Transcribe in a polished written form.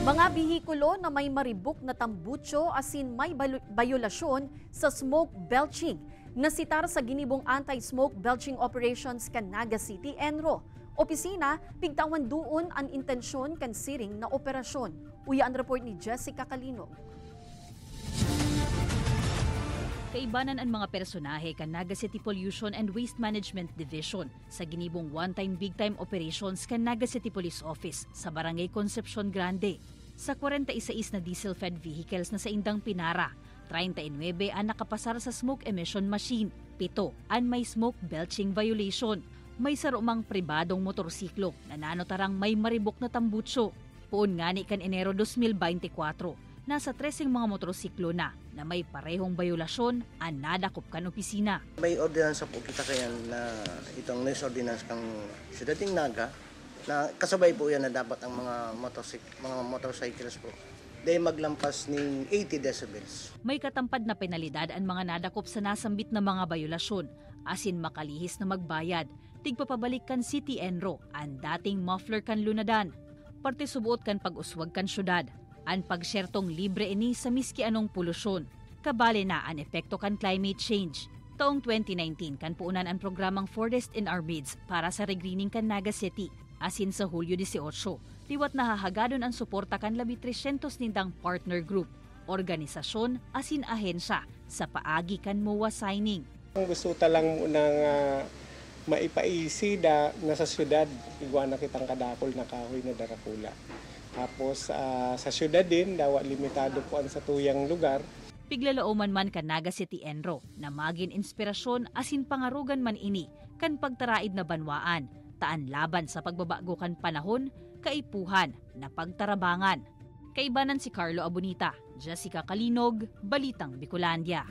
Mga bihikulo na may maribok na tambutso asin may bayolasyon sa smoke belching nasitar sa ginibong anti-smoke belching operations kan Naga City, Enro. Opisina, pigtawan doon ang intensyon kan siring na operasyon. Uya ang report ni Jessica Calinog. Kaibanan ang mga personahe kan Naga City Pollution and Waste Management Division sa ginibong one-time big-time operations kan Naga City Police Office sa Barangay Concepcion Grande. Sa 46 na diesel-fed vehicles na sa indang pinara, 39 ang nakapasar sa smoke emission machine, 7 ang may smoke belching violation. May sarumang pribadong motorsiklo na nanotarang may maribok na tambutso. Puon ngani kan Enero 2024, nasa 13 mga motorsiklo na may parehong bayolasyon ang nadakop kan opisina. May ordinansa po kita kayan na itong news ordinance kang Siyudad ng Naga na kasabay po yan na dapat ang mga motorcycles po dahil maglampas ng 80 decibels. May katampad na penalidad ang mga nadakop sa nasambit na mga bayolasyon, asin makalihis na magbayad, tigpapabalik kan City Enro ang dating muffler kan lunadan. Parte subuot kan pag-uswag kan syudad, ang pagsyertong libre ini sa miski anong polusyon. Kabali na ang epekto kan climate change. Taong 2019 kan puunan ang programang Forest in Our Midst para sa regreening kan Naga City. Asin sa Hulyo 18, liwat nahahagadon ang suporta kan 300 nindang partner group, organisasyon asin ahensya sa paagi kan MOA signing. Ang gusto talang munang maipaisi da nasa syudad, igwa na kitang kadakol na kahoy na darakula. Tapos sa syudad din, dawa limitado po ang sa tuyang lugar. Piglalooman man kan Naga City Enro na magin inspirasyon asin pangarugan man ini kan pagtaraid na banwaan, taan laban sa pagbabago kan panahon, kaipuhan na pagtarabangan. Kaibanan si Carlo Abonita, Jessica Calinog, Balitang Bicolandia.